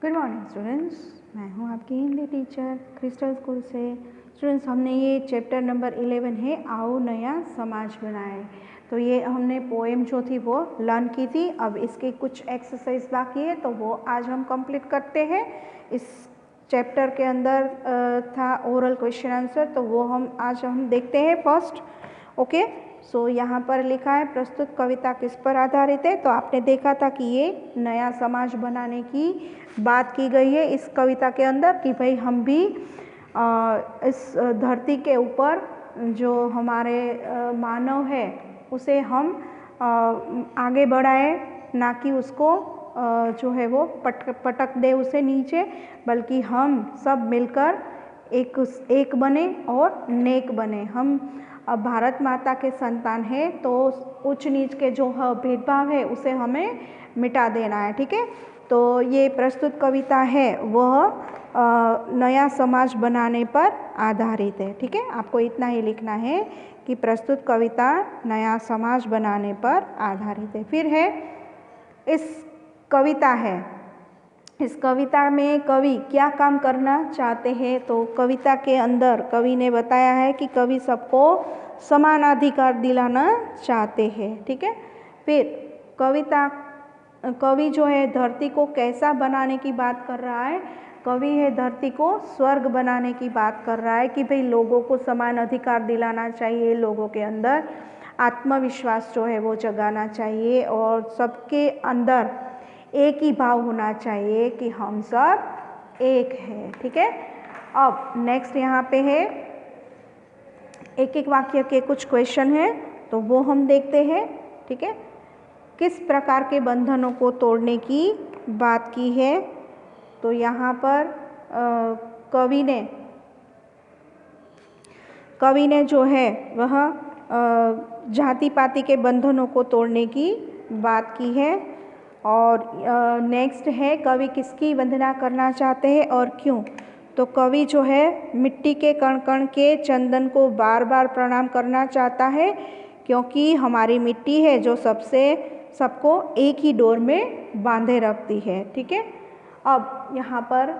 Good morning students, मैं हूं आपकी हिंदी टीचर क्रिस्टल स्कूल से। स्टूडेंट्स, हमने ये चैप्टर नंबर 11 है आओ नया समाज बनाए। तो ये हमने पोएम जो थी वो लर्न की थी। अब इसके कुछ एक्सरसाइज बाकी है तो वो आज हम कंप्लीट करते हैं। इस चैप्टर के अंदर था ओरल क्वेश्चन आंसर, तो वो आज हम देखते हैं फर्स्ट। ओके, सो यहाँ पर लिखा है प्रस्तुत कविता किस पर आधारित है। तो आपने देखा था कि ये नया समाज बनाने की बात की गई है इस कविता के अंदर कि भाई हम भी इस धरती के ऊपर जो हमारे मानव है उसे हम आगे बढ़ाए, ना कि उसको जो है वो पटक दे उसे नीचे, बल्कि हम सब मिलकर एक बने और नेक बने। हम भारत माता के संतान है तो उच्च नीच के जो भेदभाव है उसे हमें मिटा देना है। ठीक है, तो ये प्रस्तुत कविता है वह नया समाज बनाने पर आधारित है। ठीक है, आपको इतना ही लिखना है कि प्रस्तुत कविता नया समाज बनाने पर आधारित है। फिर है इस कविता में कवि क्या काम करना चाहते हैं। तो कविता के अंदर कवि ने बताया है कि कवि सबको समान अधिकार दिलाना चाहते हैं। ठीक है, फिर कवि जो है धरती को कैसा बनाने की बात कर रहा है। कवि है धरती को स्वर्ग बनाने की बात कर रहा है कि भाई लोगों को समान अधिकार दिलाना चाहिए, लोगों के अंदर आत्मविश्वास जो है वो जगाना चाहिए और सबके अंदर एक ही भाव होना चाहिए कि हम सब एक हैं। ठीक है, अब नेक्स्ट यहाँ पे है एक एक वाक्य के कुछ क्वेश्चन हैं तो वो हम देखते हैं। ठीक है, किस प्रकार के बंधनों को तोड़ने की बात की है। तो यहाँ पर कवि ने जो है वह जाति पाति के बंधनों को तोड़ने की बात की है। और नेक्स्ट है कवि किसकी वंदना करना चाहते हैं और क्यों। तो कवि जो है मिट्टी के कण कण के चंदन को बार बार प्रणाम करना चाहता है, क्योंकि हमारी मिट्टी है जो सबको एक ही डोर में बांधे रखती है। ठीक है, अब यहाँ पर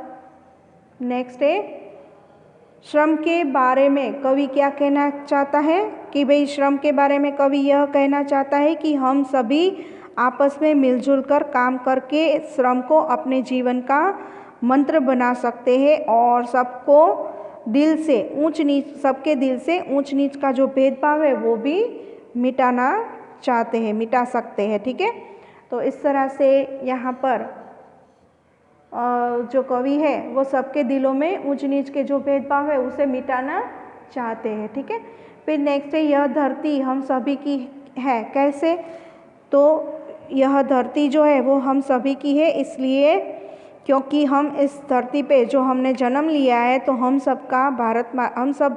नेक्स्ट है श्रम के बारे में कवि क्या कहना चाहता है कि भाई श्रम के बारे में कवि यह कहना चाहता है कि हम सभी आपस में मिलजुल कर काम करके श्रम को अपने जीवन का मंत्र बना सकते हैं और सबके दिल से ऊंच नीच का जो भेदभाव है वो भी मिटा सकते हैं। ठीक है, तो इस तरह से यहाँ पर जो कवि है वो सबके दिलों में ऊंच नीच के जो भेदभाव है उसे मिटाना चाहते हैं। ठीक है, फिर नेक्स्ट है यह धरती हम सभी की है। कैसे, तो यह धरती जो है वो हम सभी की है इसलिए क्योंकि हम इस धरती पे जो हमने जन्म लिया है तो हम सब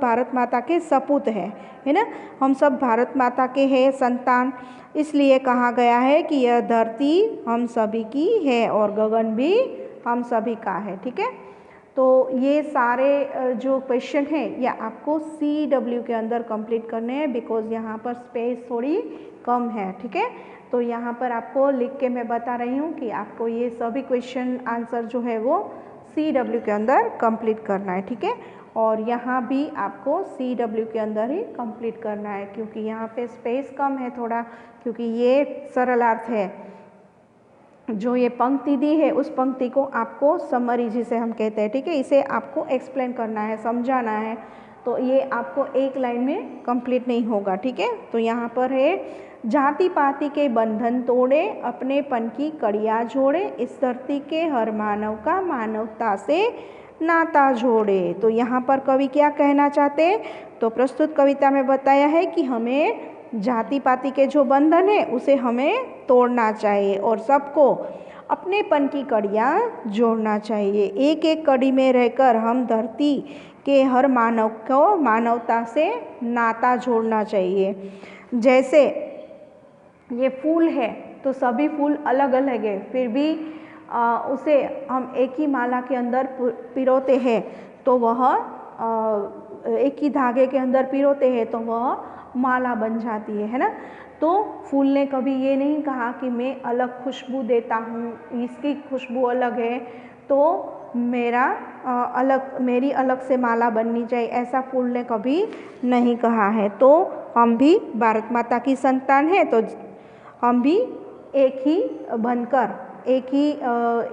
भारत माता के सपूत है ना। हम सब भारत माता के हैं संतान, इसलिए कहा गया है कि यह धरती हम सभी की है और गगन भी हम सभी का है। ठीक है, तो ये सारे जो क्वेश्चन हैं ये आपको CW के अंदर कंप्लीट करने हैं, बिकॉज यहाँ पर स्पेस थोड़ी कम है। ठीक है, तो यहाँ पर आपको लिख के मैं बता रही हूँ कि आपको ये सभी क्वेश्चन आंसर जो है वो CW के अंदर कंप्लीट करना है। ठीक है, और यहाँ भी आपको CW के अंदर ही कंप्लीट करना है, क्योंकि यहाँ पे स्पेस कम है थोड़ा, क्योंकि ये सरलार्थ है। जो ये पंक्ति दी है उस पंक्ति को आपको समरी जिसे हम कहते हैं, ठीक है, इसे आपको एक्सप्लेन करना है, समझाना है, तो ये आपको एक लाइन में कंप्लीट नहीं होगा। ठीक है, तो यहाँ पर है जाति पाति के बंधन तोड़े, अपनेपन की कड़ियाँ जोड़े, इस धरती के हर मानव का मानवता से नाता जोड़े। तो यहाँ पर कवि क्या कहना चाहते हैं, तो प्रस्तुत कविता में बताया है कि हमें जाति पाति के जो बंधन है उसे हमें तोड़ना चाहिए और सबको अपनेपन की कड़ियाँ जोड़ना चाहिए। एक एक कड़ी में रहकर हम धरती के हर मानव को मानवता से नाता जोड़ना चाहिए। जैसे ये फूल है तो सभी फूल अलग अलग है, फिर भी उसे हम एक ही माला के अंदर पिरोते हैं तो वह एक ही धागे के अंदर पिरोते हैं तो वह माला बन जाती है ना। तो फूल ने कभी ये नहीं कहा कि मैं अलग खुशबू देता हूँ, इसकी खुशबू अलग है तो मेरी अलग से माला बननी चाहिए, ऐसा फूल ने कभी नहीं कहा है। तो हम भी भारत माता की संतान हैं, तो हम भी एक ही बनकर, एक ही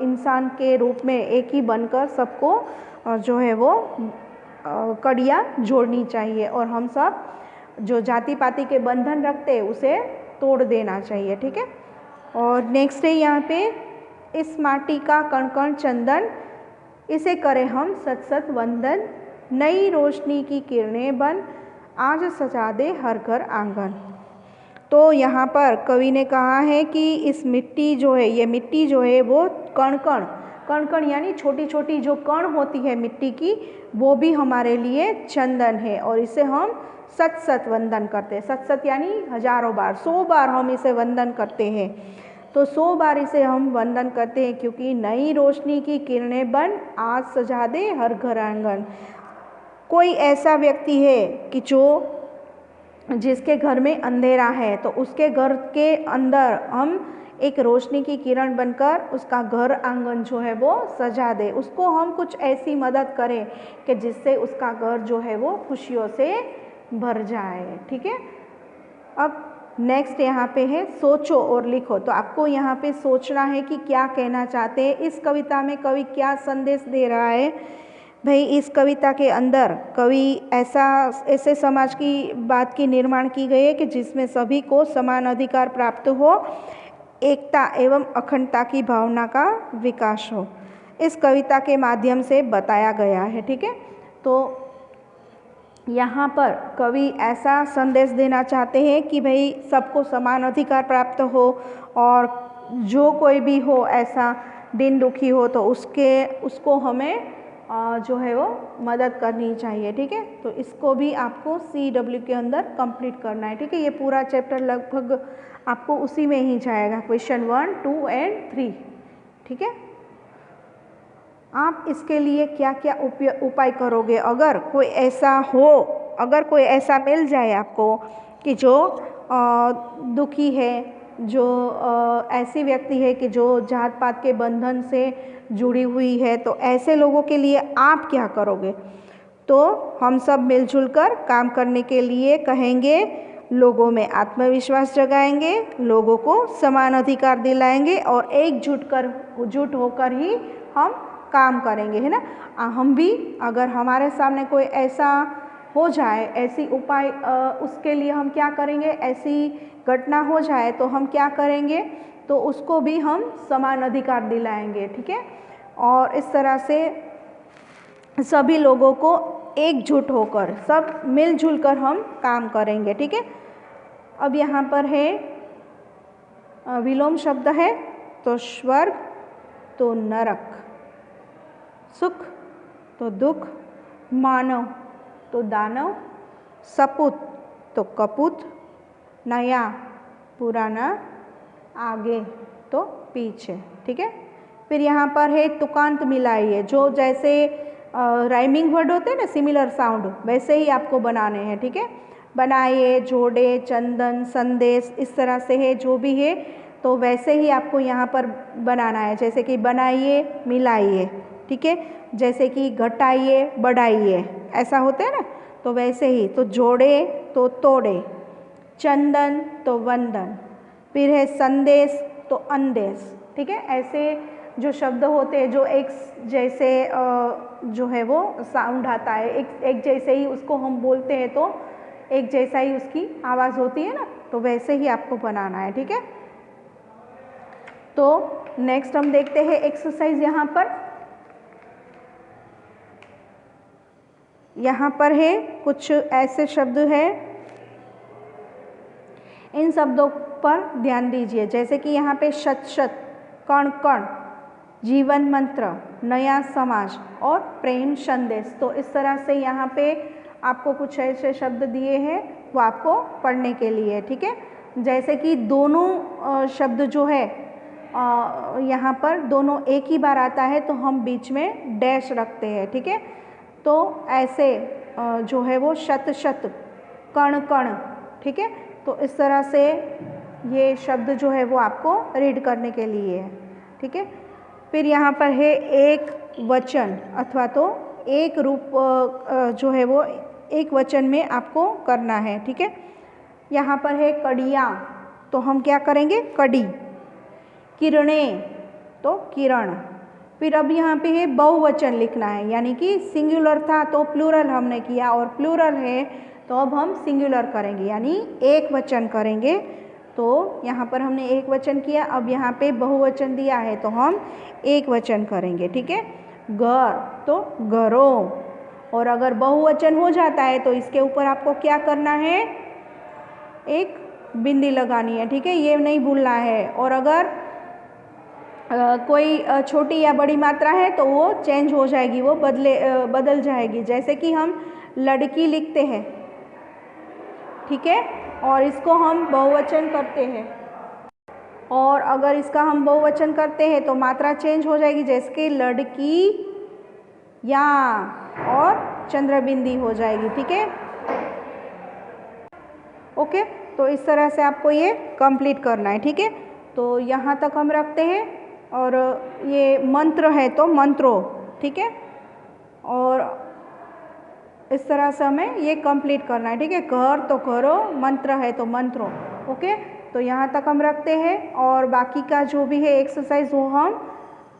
इंसान के रूप में एक ही बनकर सबको जो है वो कड़ियाँ जोड़नी चाहिए और हम सब जो जाति पाति के बंधन रखते हैं उसे तोड़ देना चाहिए, ठीक है। और नेक्स्ट है यहाँ पे, इस माटी का कण कण चंदन, इसे करें हम सत सत वंदन, नई रोशनी की किरणें बन, आज सजा दे हर घर आंगन। तो यहाँ पर कवि ने कहा है कि इस मिट्टी जो है, ये मिट्टी जो है वो कण कण, कण कण यानी छोटी छोटी जो कण होती है मिट्टी की, वो भी हमारे लिए चंदन है और इसे हम सत सत वंदन करते हैं। सत सत यानी हजारों बार, 100 बार हम इसे वंदन करते हैं। तो 100 बार इसे हम वंदन करते हैं क्योंकि नई रोशनी की किरणें बन, आज सजा दे हर घर आंगन। कोई ऐसा व्यक्ति है कि जिसके घर में अंधेरा है, तो उसके घर के अंदर हम एक रोशनी की किरण बनकर उसका घर आंगन जो है वो सजा दे, उसको हम कुछ ऐसी मदद करें कि जिससे उसका घर जो है वो खुशियों से भर जाए, ठीक है। अब नेक्स्ट यहाँ पे है सोचो और लिखो। तो आपको यहाँ पे सोचना है कि क्या कहना चाहते हैं, इस कविता में कवि क्या संदेश दे रहा है। भाई इस कविता के अंदर कवि ऐसे समाज की बात की निर्माण की गई है कि जिसमें सभी को समान अधिकार प्राप्त हो, एकता एवं अखंडता की भावना का विकास हो, इस कविता के माध्यम से बताया गया है, ठीक है। तो यहाँ पर कवि ऐसा संदेश देना चाहते हैं कि भाई सबको समान अधिकार प्राप्त हो और जो कोई भी हो ऐसा दिन दुखी हो तो उसको हमें जो है वो मदद करनी चाहिए, ठीक है। तो इसको भी आपको CW के अंदर कंप्लीट करना है, ठीक है। ये पूरा चैप्टर लगभग आपको उसी में ही जाएगा, क्वेश्चन 1, 2 एंड 3, ठीक है। आप इसके लिए क्या क्या उपाय करोगे, अगर कोई ऐसा मिल जाए आपको कि जो दुखी है, जो ऐसी व्यक्ति है कि जो जात पात के बंधन से जुड़ी हुई है, तो ऐसे लोगों के लिए आप क्या करोगे। तो हम सब मिलजुल कर काम करने के लिए कहेंगे, लोगों में आत्मविश्वास जगाएंगे, लोगों को समान अधिकार दिलाएंगे और एकजुट होकर ही हम काम करेंगे, है ना। हम भी अगर हमारे सामने कोई ऐसा हो जाए, ऐसी उपाय उसके लिए हम क्या करेंगे, ऐसी घटना हो जाए तो हम क्या करेंगे, तो उसको भी हम समान अधिकार दिलाएंगे, ठीक है। और इस तरह से सभी लोगों को एकजुट होकर, सब मिलजुल कर हम काम करेंगे, ठीक है। अब यहाँ पर है विलोम शब्द है, तो स्वर्ग तो नरक, सुख तो दुख, मानव तो दानव, सपूत तो कपूत, नया पुराना, आगे तो पीछे, ठीक है। फिर यहाँ पर है तुकांत मिलाइए, जो जैसे राइमिंग वर्ड होते हैं ना, सिमिलर साउंड, वैसे ही आपको बनाने हैं, ठीक है। बनाइए, जोड़े, चंदन, संदेश, इस तरह से है, जो भी है तो वैसे ही आपको यहाँ पर बनाना है। जैसे कि बनाइए, मिलाइए, ठीक है। जैसे कि घटाइए, बढ़ाइए, ऐसा होता है ना, तो वैसे ही। तो जोड़े तो तोड़े, चंदन तो वंदन, फिर है संदेश तो अंदेश, ठीक है। ऐसे जो शब्द होते हैं जो एक जैसे जो है वो साउंड आता है, एक जैसे ही उसको हम बोलते हैं तो एक जैसा ही उसकी आवाज़ होती है ना, तो वैसे ही आपको बनाना है, ठीक है। तो नेक्स्ट हम देखते हैं एक्सरसाइज। यहाँ पर है कुछ ऐसे शब्द हैं, इन शब्दों पर ध्यान दीजिए। जैसे कि यहाँ पे शत शत, कण कण, जीवन मंत्र, नया समाज और प्रेम संदेश। तो इस तरह से यहाँ पे आपको कुछ ऐसे शब्द दिए हैं, वो आपको पढ़ने के लिए, ठीक है। जैसे कि दोनों शब्द जो है यहाँ पर दोनों एक ही बार आता है तो हम बीच में डैश रखते हैं, ठीक है। तो ऐसे जो है वो शत शत, कण कण, ठीक है। तो इस तरह से ये शब्द जो है वो आपको रीड करने के लिए है, ठीक है। फिर यहाँ पर है एक वचन अथवा तो एक रूप जो है वो एक वचन में आपको करना है, ठीक है। यहाँ पर है कड़ियाँ, तो हम क्या करेंगे कड़ी। किरणें तो किरण। फिर अब यहाँ पे है बहुवचन लिखना है, यानी कि सिंगुलर था तो प्लूरल हमने किया और प्लूरल है तो अब हम सिंगुलर करेंगे यानी एक वचन करेंगे। तो यहाँ पर हमने एक वचन किया, अब यहाँ पे बहुवचन दिया है तो हम एक वचन करेंगे, ठीक है। घर तो घरों, और अगर बहुवचन हो जाता है तो इसके ऊपर आपको क्या करना है, एक बिंदी लगानी है, ठीक है, ये नहीं भूलना है। और अगर कोई छोटी या बड़ी मात्रा है तो वो चेंज हो जाएगी, वो बदल जाएगी। जैसे कि हम लड़की लिखते हैं, ठीक है, और इसको हम बहुवचन करते हैं, और अगर इसका हम बहुवचन करते हैं तो मात्रा चेंज हो जाएगी, जैसे कि लड़की या और चंद्रबिंदी हो जाएगी, ठीक है। ओके, तो इस तरह से आपको ये कंप्लीट करना है, ठीक है। तो यहाँ तक हम रखते हैं, और ये मंत्र है तो मंत्रों, ठीक है, और इस तरह से हमें ये कंप्लीट करना है, ठीक है। घर तो घरों, मंत्र है तो मंत्रों। ओके, तो यहाँ तक हम रखते हैं, और बाकी का जो भी है एक्सरसाइज वो हम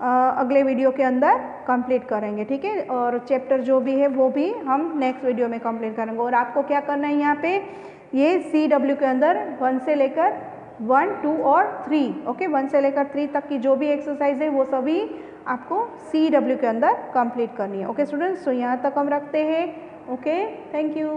अगले वीडियो के अंदर कंप्लीट करेंगे, ठीक है। और चैप्टर जो भी है वो भी हम नेक्स्ट वीडियो में कंप्लीट करेंगे। और आपको क्या करना है, यहाँ पे ये CW के अंदर 1 से लेकर 1, 2 और 3, ओके, 1 से लेकर 3 तक की जो भी एक्सरसाइज है वो सभी आपको CW के अंदर कंप्लीट करनी है। ओके स्टूडेंट्स, तो यहाँ तक हम रखते हैं। Okay, thank you.